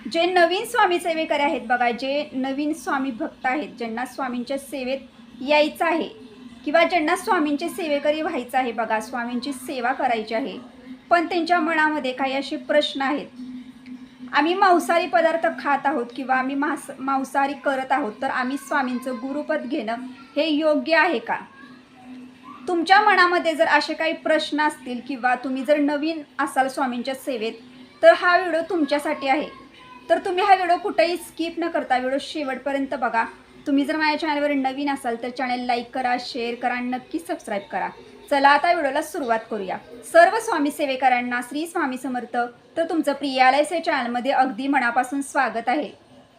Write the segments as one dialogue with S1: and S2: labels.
S1: जे नवीन स्वामी सेवेकरी आहेत बघा, जे नवीन स्वामी भक्त आहेत, ज्यांना स्वामींच्या सेवेत यायचं आहे किंवा ज्यांना स्वामींचे सेवेकरी व्हायचं आहे बघा, स्वामींची सेवा करायची आहे, पण त्यांच्या मनामध्ये काही असे प्रश्न आहेत. आम्ही मांसाहारी पदार्थ खात आहोत किंवा आम्ही मांसाहारी करत आहोत, तर आम्ही स्वामींचं गुरुपद घेणं हे योग्य आहे का? तुमच्या मनामध्ये जर असे काही प्रश्न असतील किंवा तुम्ही जर नवीन असाल स्वामींच्या सेवेत, तर हा व्हिडिओ तुमच्यासाठी आहे. तर तुम्ही हा व्हिडिओ कुठेही स्किप न करता व्हिडिओ शेवटपर्यंत बघा. तुम्ही जर माझ्या चॅनलवर नवीन असाल तर चॅनल लाईक करा, शेअर करा आणि नक्की सबस्क्राईब करा. चला आता व्हिडिओला सुरुवात करूया. सर्व स्वामी सेवेकरांना श्री स्वामी समर्थ. तर तुमचं प्रियालयचे चॅनलमध्ये अगदी मनापासून स्वागत आहे.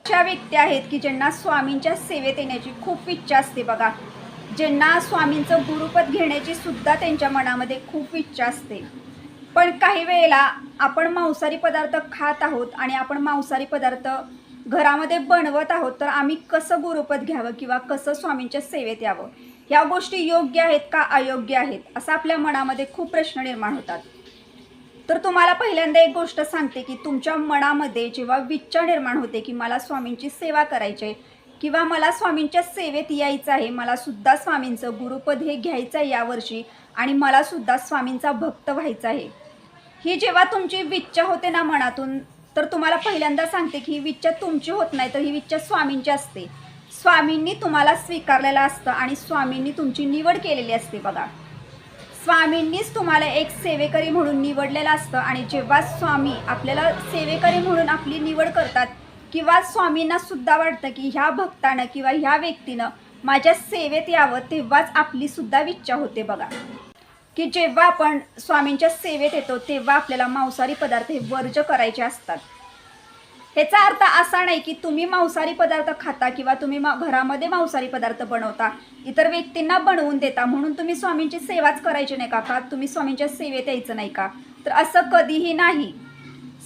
S1: अशा व्यक्ती आहेत की ज्यांना स्वामींच्या सेवेत येण्याची खूप इच्छा असते बघा, ज्यांना स्वामींचं गुरुपद घेण्याची सुद्धा त्यांच्या मनामध्ये खूप इच्छा असते. पण काही वेळेला आपण मांसाहारी पदार्थ खात आहोत आणि आपण मांसाहारी पदार्थ घरामध्ये बनवत आहोत, तर आम्ही कसं गुरुपद घ्यावं किंवा कसं स्वामींच्या सेवेत यावं, ह्या गोष्टी योग्य आहेत का अयोग्य आहेत, असं आपल्या मनामध्ये खूप प्रश्न निर्माण होतात. तर तुम्हाला पहिल्यांदा एक गोष्ट सांगते की तुमच्या मनामध्ये जेव्हा विचार निर्माण होते की मला स्वामींची सेवा करायची आहे किंवा मला स्वामींच्या सेवेत यायचं आहे, मला सुद्धा स्वामींचं गुरुपद हे घ्यायचं आहे यावर्षी आणि मला सुद्धा स्वामींचा भक्त व्हायचा आहे, ही जेव्हा तुमची इच्छा होते ना मनातून, तर तुम्हाला पहिल्यांदा सांगते की ही इच्छा तुमची होत नाही, तर ही इच्छा स्वामींची असते. स्वामींनी तुम्हाला स्वीकारलेलं असतं आणि स्वामींनी तुमची निवड केलेली असते बघा. स्वामींनीच तुम्हाला एक सेवेकरी म्हणून निवडलेलं असतं आणि जेव्हा स्वामी आपल्याला सेवेकरी म्हणून आपली निवड करतात किंवा स्वामींना सुद्धा वाटतं की ह्या भक्तानं किंवा ह्या व्यक्तीनं माझ्या सेवेत यावं, तेव्हाच आपली सुद्धा इच्छा होते बघा की जेव्हा आपण स्वामींच्या सेवेत येतो तेव्हा आपल्याला मांसाहारी पदार्थ हे वर्ज्य करायचे असतात. ह्याचा अर्थ असा नाही की तुम्ही मांसाहारी पदार्थ खाता किंवा तुम्ही घरामध्ये मांसाहारी पदार्थ बनवता, इतर व्यक्तींना बनवून देता म्हणून तुम्ही स्वामींची सेवाच करायची नाही का तुम्ही स्वामींच्या सेवेत यायचं नाही का? तर असं कधीही नाही.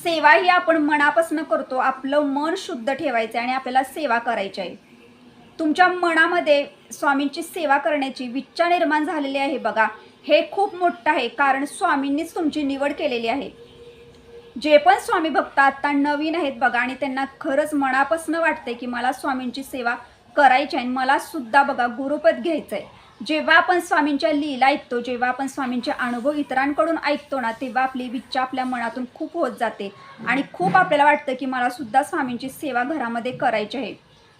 S1: सेवा ही आपण मनापासून करतो. आपलं मन शुद्ध ठेवायचं आणि आपल्याला सेवा करायची आहे. तुमच्या मनामध्ये स्वामींची सेवा करण्याची इच्छा निर्माण झालेली आहे बघा, हे खूप मोठं आहे, कारण स्वामींनीच तुमची निवड केलेली आहे. जे पण स्वामी भक्त आता नवीन आहेत बघा आणि त्यांना खरंच मनापासून वाटते की मला स्वामींची सेवा करायची आहे, मला सुद्धा बघा गुरुपद घ्यायचं आहे. जेव्हा आपण स्वामींच्या लीला ऐकतो, जेव्हा आपण स्वामींचे अनुभव इतरांकडून ऐकतो ना, तेव्हा आपली इच्छा आपल्या मनातून खूप होत जाते आणि खूप आपल्याला वाटतं की मला सुद्धा स्वामींची सेवा घरामध्ये करायची आहे.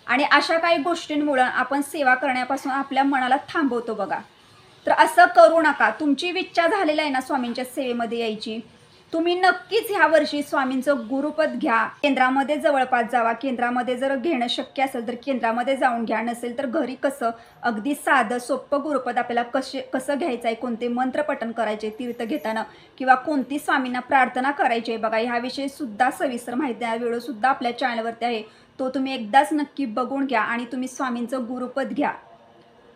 S1: आणि अशा काही गोष्टींमुळे आपण सेवा करण्यापासून आपल्या मनाला थांबवतो बघा. तर असं करू नका. तुमची इच्छा झालेली आहे ना स्वामींच्या सेवेमध्ये यायची, तुम्ही नक्कीच ह्या वर्षी स्वामींचं गुरुपद घ्या. केंद्रामध्ये जवळपास जावा. केंद्रामध्ये जर घेणं शक्य असेल तर केंद्रामध्ये जाऊन घ्या, नसेल तर घरी कसं अगदी साधं सोपं गुरुपद आपल्याला कसं घ्यायचं आहे, कोणते मंत्र पठण करायचे तीर्थ घेताना किंवा कोणती स्वामींना प्रार्थना करायची आहे बघा, ह्याविषयी सुद्धा सविस्तर माहिती आहे. व्हिडिओ सुद्धा आपल्या चॅनलवरती आहे, तो तुम्ही एकदाच नक्की बघून घ्या आणि तुम्ही स्वामींचं गुरुपद घ्या.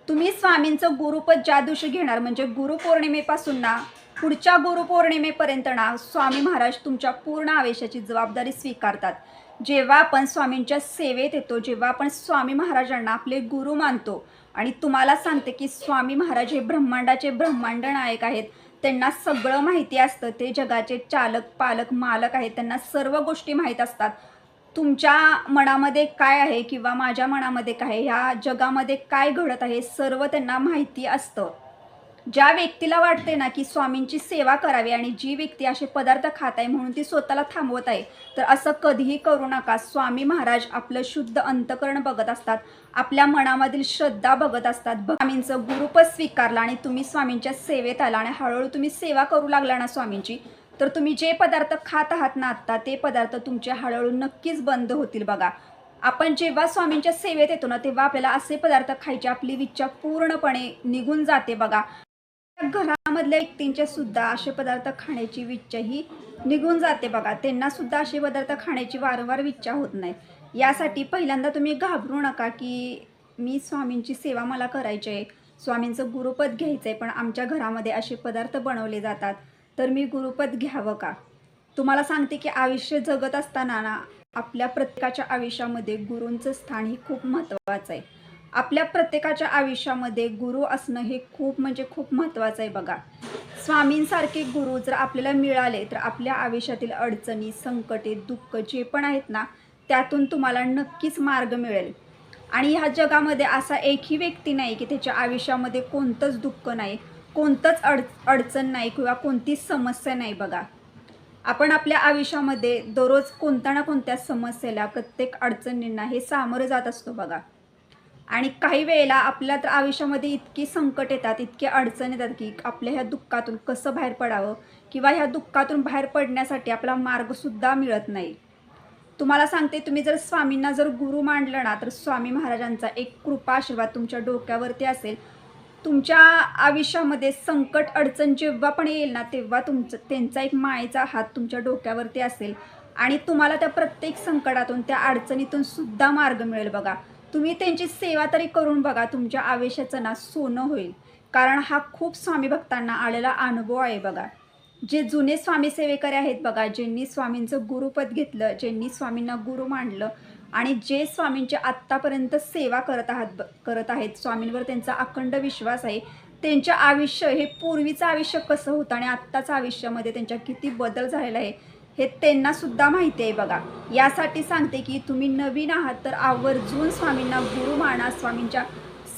S1: तुम्ही स्वामींचं गुरुपद ज्या दिवशी घेणार म्हणजे गुरुपौर्णिमेपासून ना पुढच्या गुरुपौर्णिमेपर्यंत ना स्वामी महाराज तुमच्या पूर्ण आयुष्याची जबाबदारी स्वीकारतात. जेव्हा आपण स्वामींच्या सेवेत येतो, जेव्हा आपण स्वामी महाराजांना आपले गुरु मानतो आणि तुम्हाला सांगते की स्वामी महाराज हे ब्रह्मांडाचे ब्रह्मांड नायक आहेत, त्यांना सगळं माहिती असतं, ते जगाचे चालक पालक मालक आहेत, त्यांना सर्व गोष्टी माहीत असतात. तुमच्या मनामध्ये काय आहे किंवा माझ्या मनामध्ये काय आहे, ह्या जगामध्ये काय घडत आहे, सर्व त्यांना माहिती असतं. ज्या व्यक्तीला वाटते ना की स्वामींची सेवा करावी आणि जी व्यक्ती असे पदार्थ खात आहे म्हणून ती स्वतःला थांबवत आहे, तर असं कधीही करू नका. स्वामी महाराज आपलं शुद्ध अंतकरण बघत असतात, आपल्या मनामधील श्रद्धा बघत असतात. स्वामींचं गुरुपद स्वीकारलं आणि तुम्ही स्वामींच्या सेवेत आला आणि हळूहळू तुम्ही सेवा करू लागला ना स्वामींची, तर तुम्ही जे पदार्थ खात आहात ना आत्ता, ते पदार्थ तुमचे हळूहळू नक्कीच बंद होतील बघा. आपण जेव्हा स्वामींच्या सेवेत येतो ना, तेव्हा आपल्याला असे पदार्थ खायची आपली इच्छा पूर्णपणे निघून जाते बघा. घरामधल्या व्यक्तींच्या सुद्धा असे पदार्थ खाण्याची इच्छा ही निघून जाते बघा. त्यांना सुद्धा असे पदार्थ खाण्याची वारंवार इच्छा होत नाही. यासाठी पहिल्यांदा तुम्ही घाबरू नका की मी स्वामींची सेवा मला करायची आहे, स्वामींचं गुरुपद घ्यायचं आहे, पण आमच्या घरामध्ये असे पदार्थ बनवले जातात, तर मी गुरुपद घ्यावं का? तुम्हाला सांगते की आयुष्य जगत असताना ना आपल्या प्रत्येकाच्या आयुष्यामध्ये गुरूंचं स्थान ही खूप महत्त्वाचं आहे. आपल्या प्रत्येकाच्या आयुष्यामध्ये गुरु असणं हे खूप म्हणजे खूप महत्त्वाचं आहे बघा. स्वामींसारखे गुरु जर आपल्याला मिळाले तर आपल्या आयुष्यातील अडचणी, संकटे, दुःख जे पण आहेत ना, त्यातून तुम्हाला नक्कीच मार्ग मिळेल. आणि ह्या जगामध्ये असा एकही व्यक्ती नाही की त्याच्या आयुष्यामध्ये कोणतंच दुःख नाही, कोणतंच अडचण नाही किंवा कोणतीच समस्या नाही बघा. आपण आपल्या आयुष्यामध्ये दररोज कोणत्या ना कोणत्या समस्येला, प्रत्येक अडचणींना हे सामोरे जात असतो बघा. आणि काही वेळेला आपल्या तर आयुष्यामध्ये इतकी संकट येतात, इतके अडचण येतात की आपल्या ह्या दुःखातून कसं बाहेर पडावं किंवा ह्या दुःखातून बाहेर पडण्यासाठी आपला मार्गसुद्धा मिळत नाही. तुम्हाला सांगते, तुम्ही जर स्वामींना जर गुरु मानलं ना, तर स्वामी महाराजांचा एक कृपा आशीर्वाद तुमच्या डोक्यावरती असेल. तुमच्या आयुष्यामध्ये संकट अडचण जेव्हा पण येईल ना, तेव्हा त्यांचा एक मायेचा हात तुमच्या डोक्यावरती असेल आणि तुम्हाला त्या प्रत्येक संकटातून, त्या अडचणीतून सुद्धा मार्ग मिळेल बघा. तुम्ही त्यांची सेवा तरी करून बघा, तुमच्या आयुष्याचं ना सोनं होईल. कारण हा खूप स्वामी भक्तांना आलेला अनुभव आहे बघा. जे जुने स्वामी सेवेकरी आहेत बघा, ज्यांनी स्वामींचं गुरुपद घेतलं, ज्यांनी स्वामींना गुरु मानलं आणि जे स्वामींची आत्तापर्यंत सेवा करत आहेत, स्वामींवर त्यांचा अखंड विश्वास आहे. त्यांचं आयुष्य हे पूर्वीचं आयुष्य कसं होतं आणि आत्ताचं आयुष्यामध्ये त्यांच्या किती बदल झालेला आहे हे त्यांनासुद्धा माहिती आहे बघा. यासाठी सांगते की तुम्ही नवीन आहात तर आवर्जून स्वामींना गुरु माना, स्वामींच्या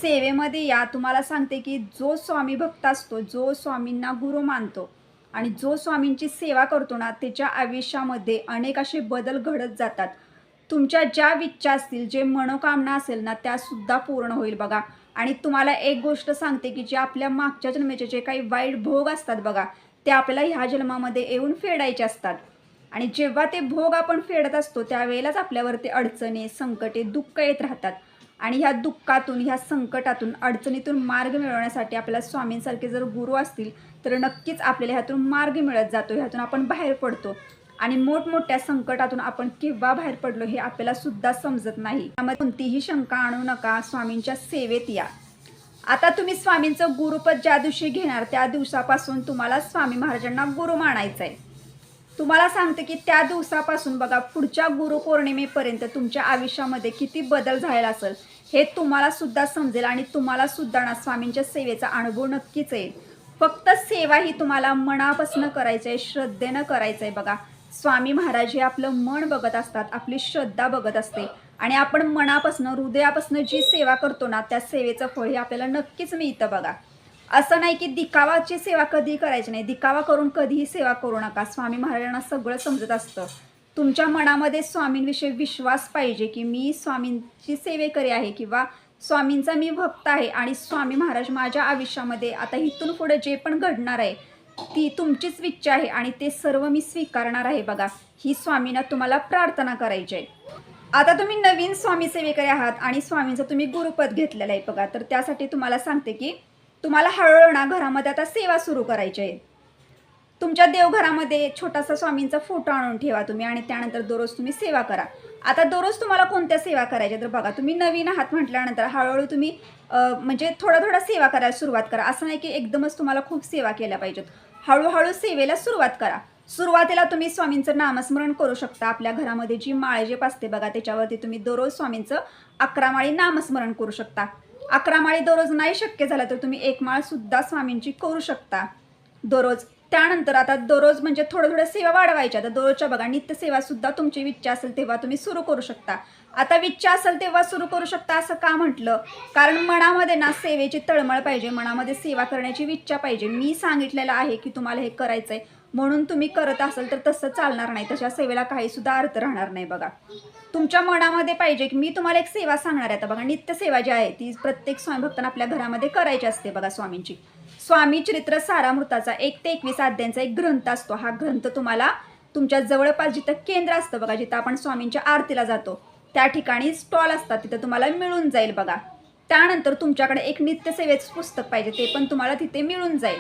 S1: सेवेमध्ये या. तुम्हाला सांगते की जो स्वामी भक्त असतो, जो स्वामींना गुरु मानतो आणि जो स्वामींची सेवा करतो ना, त्याच्या आयुष्यामध्ये अनेक असे बदल घडत जातात. तुमच्या ज्या इच्छा असतील, जे मनोकामना असेल ना, त्यासुद्धा पूर्ण होईल बघा. आणि तुम्हाला एक गोष्ट सांगते की जे आपल्या मागच्या जन्माचे जे काही वाईट भोग असतात बघा, ते आपल्याला ह्या जन्मामध्ये येऊन फेडायचे असतात. आणि जेव्हा ते भोग आपण फेडत असतो त्यावेळेलाच आपल्यावरती अडचणी, संकटे, दुःख येत राहतात. आणि ह्या दुःखातून, ह्या संकटातून, अडचणीतून मार्ग मिळवण्यासाठी आपल्याला स्वामींसारखे जर गुरु असतील तर नक्कीच आपल्याला ह्यातून मार्ग मिळत जातो, ह्यातून आपण बाहेर पडतो. आणि मोठमोठ्या संकटातून आपण केव्हा बाहेर पडलो हे आपल्याला सुद्धा समजत नाही. त्यामध्ये कोणतीही शंका आणू नका, स्वामींच्या सेवेत या. आता तुम्ही स्वामींचं गुरुपद ज्या दिवशी घेणार त्या दिवसापासून तुम्हाला स्वामी महाराजांना गुरु मानायचं आहे. तुम्हाला सांगते की त्या दिवसापासून बघा पुढच्या गुरुपौर्णिमेपर्यंत तुमच्या आयुष्यामध्ये किती बदल झालेला असेल हे तुम्हाला सुद्धा समजेल आणि तुम्हाला सुद्धा ना स्वामींच्या सेवेचा अनुभव नक्कीच येईल. फक्त सेवा ही तुम्हाला मनापासून करायचं आहे, श्रद्धेनं करायचं आहे बघा. स्वामी महाराज हे आपलं मन बघत असतात, आपली श्रद्धा बघत असते आणि आपण मनापासून, हृदयापासून जी सेवा करतो ना, त्या सेवेचं फळ हे आपल्याला नक्कीच मिळतं बघा. असं नाही की दिखावाची सेवा कधीही करायची नाही, दिखावा करून कधीही सेवा करू नका. स्वामी महाराजांना सगळं समजत असतं. तुमच्या मनामध्ये स्वामींविषयी विश्वास पाहिजे की मी स्वामींची सेवेकरी आहे किंवा स्वामींचा मी भक्त आहे आणि स्वामी महाराज माझ्या आयुष्यामध्ये आता इथून पुढे जे पण घडणार आहे ती तुमचीच इच्छा आहे आणि ते सर्व मी स्वीकारणार आहे बघा. ही स्वामींना तुम्हाला प्रार्थना करायची आहे. आता तुम्ही नवीन स्वामी सेवेकरी आहात आणि स्वामींचं तुम्ही गुरुपद घेतलेलं आहे बघा, तर त्यासाठी तुम्हाला सांगते की तुम्हाला हळूहळू ना घरामध्ये आता सेवा सुरू करायची आहे. तुमच्या देवघरामध्ये छोटासा स्वामींचा फोटो आणून ठेवा तुम्ही आणि त्यानंतर दररोज तुम्ही सेवा करा. आता दररोज तुम्हाला कोणत्या सेवा करायच्या तर बघा, तुम्ही नवीन आहात म्हटल्यानंतर हळूहळू तुम्ही म्हणजे थोडं सेवा करायला सुरुवात करा. असं नाही की एकदमच तुम्हाला खूप सेवा केल्या पाहिजेत. हळूहळू सेवेला सुरुवात करा. सुरुवातीला तुम्ही स्वामींचं नामस्मरण करू शकता. आपल्या घरामध्ये जी माळजेप असते बघा, त्याच्यावरती तुम्ही दररोज स्वामींचं 11 माळी नामस्मरण करू शकता. 11 माळी दररोज नाही शक्य झालं तर तुम्ही 1 माळ सुद्धा स्वामींची करू शकता दररोज. त्यानंतर आता दररोज म्हणजे थोडं सेवा वाढवायच्या. तर दररोजच्या बघा नित्यसेवा सुद्धा तुमची इच्छा असेल तेव्हा तुम्ही सुरू करू शकता. आता इच्छा असेल तेव्हा सुरू करू शकता असं का म्हटलं, कारण मनामध्ये ना सेवेची तळमळ पाहिजे, मनामध्ये सेवा करण्याची इच्छा पाहिजे. मी सांगितलेलं आहे की तुम्हाला हे करायचं आहे म्हणून तुम्ही करत असाल तर तसं चालणार नाही, तशा सेवेला काही सुद्धा अर्थ राहणार नाही बघा. तुमच्या मनामध्ये पाहिजे की मी तुम्हाला एक सेवा सांगणार आहे. आता बघा नित्यसेवा जी आहे ती प्रत्येक स्वामी भक्तांना आपल्या घरामध्ये करायची असते बघा. स्वामींची स्वामी चरित्र सारामृताचा 1 ते 21 अध्यायांचा एक ग्रंथ असतो. हा ग्रंथ तुम्हाला तुमच्या जवळपास जिथं केंद्र असतं बघा, जिथं आपण स्वामींच्या आरतीला जातो त्या ठिकाणी स्टॉल असतात, तिथं तुम्हाला मिळून जाईल बघा. त्यानंतर तुमच्याकडे एक नित्यसेवेचं पुस्तक पाहिजे, ते पण तुम्हाला तिथे मिळून जाईल.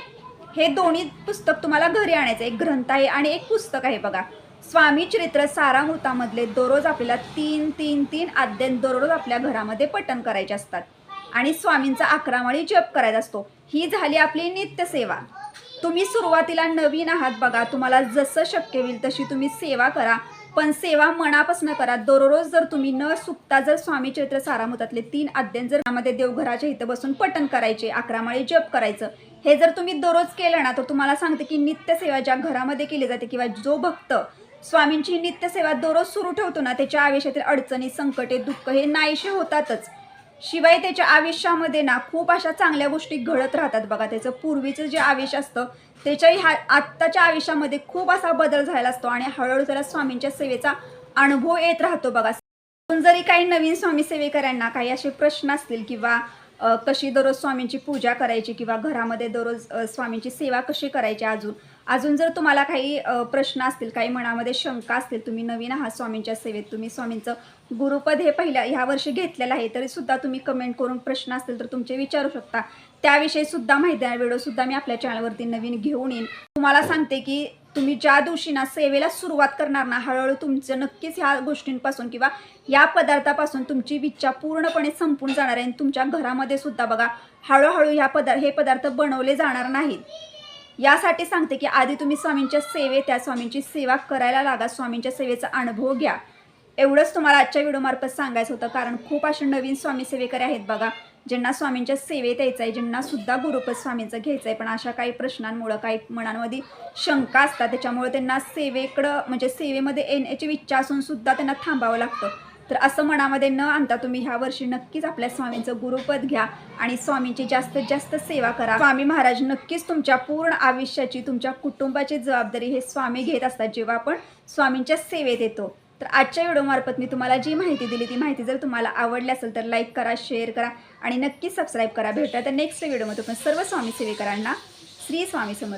S1: हे दोन्ही पुस्तक तुम्हाला घरी आणायचं. एक ग्रंथ आहे आणि एक पुस्तक आहे बघा. स्वामी चरित्र सारामृतामधले दररोज आपल्याला 3 अध्याय दररोज आपल्या घरामध्ये पठण करायचे असतात आणि स्वामींचा 11 माळी जप करायचा असतो. ही झाली आपली नित्यसेवा. तुम्ही सुरुवातीला नवीन आहात बघा, तुम्हाला जसं शक्य होईल तशी तुम्ही सेवा करा. पण सेवा मनापासून करा. दररोज जर तुम्ही न चुकता जर स्वामी चरित्र सारामृतातले 3 अध्याय जर त्यामध्ये देवघराच्या इथं बसून पठण करायचे, 11 माळी जप करायचं, हे जर तुम्ही दररोज केलं ना, तर तुम्हाला सांगते की नित्यसेवा ज्या घरामध्ये केली जाते किंवा जो भक्त स्वामींची नित्यसेवा दररोज सुरू ठेवतो ना, त्याच्या आयुष्यातील अडचणी, संकटे, दुःख हे नाहीसे होतातच. शिवाय त्याच्या आयुष्यामध्ये ना खूप अशा चांगल्या गोष्टी घडत राहतात बघा. त्याचं पूर्वीचं जे आयुष्य असतं त्याच्याही आत्ताच्या आयुष्यामध्ये खूप असा बदल झालेला असतो आणि हळूहळू त्याला स्वामींच्या सेवेचा अनुभव येत राहतो बघा. जरी काही नवीन स्वामी सेवेकऱ्यांना काही असे प्रश्न असतील किंवा कशी दररोज स्वामींची पूजा करायची किंवा घरामध्ये दररोज स्वामींची सेवा कशी करायची, अजून जर तुम्हाला काही प्रश्न असतील, काही मनामध्ये शंका असतील, तुम्ही नवीन आहात स्वामींच्या सेवेत, तुम्ही स्वामींचं गुरुपद हे ह्या वर्षी घेतलेलं आहे, तरी सुद्धा तुम्ही कमेंट करून प्रश्न असतील तर तुमचे विचारू शकता. त्याविषयी सुद्धा माहिती व्हिडिओ सुद्धा मी आपल्या चॅनलवरती नवीन घेऊन येईन. तुम्हाला सांगते की तुम्ही ज्या दिवशी ना सेवेला सुरुवात करणार ना, हळूहळू तुमचं नक्कीच ह्या गोष्टींपासून किंवा या पदार्थापासून तुमची इच्छा पूर्णपणे संपून जाणार आहे. आणि तुमच्या घरामध्ये सुद्धा बघा हळूहळू हे पदार्थ बनवले जाणार नाहीत. यासाठी सांगते की आधी तुम्ही स्वामींच्या त्या स्वामींची सेवा करायला लागा, स्वामींच्या सेवेचा अनुभव घ्या. एवढंच तुम्हाला आजच्या व्हिडिओमार्फत सांगायचं होतं, कारण खूप असे नवीन स्वामी सेवेकरी आहेत बघा, ज्यांना स्वामींच्या सेवेत यायचं आहे, ज्यांना सुद्धा गुरुपद स्वामींचं घ्यायचं आहे, पण अशा काही प्रश्नांमुळं, काही मनांमध्ये शंका असतात, त्याच्यामुळे त्यांना सेवेकडं म्हणजे सेवेमध्ये येण्याची इच्छा असून सुद्धा त्यांना थांबावं लागतं. तर असं मनामध्ये न आणता तुम्ही ह्या वर्षी नक्कीच आपल्या स्वामींचं गुरुपद घ्या आणि स्वामींची जास्तीत जास्त सेवा करा. स्वामी महाराज नक्कीच तुमच्या पूर्ण आयुष्याची, तुमच्या कुटुंबाची जबाबदारी हे स्वामी घेत असतात जेव्हा आपण स्वामींच्या सेवेत येतो. तर आजच्या व्हिडिओमार्फत मी तुम्हाला जी माहिती दिली, ती माहिती जर तुम्हाला आवडली असेल तर लाईक करा, शेअर करा आणि नक्कीच सबस्क्राईब करा. भेटूया तर नेक्स्ट व्हिडिओमध्ये. पण सर्व स्वामी सेवेकरांना श्री स्वामी समर्थ.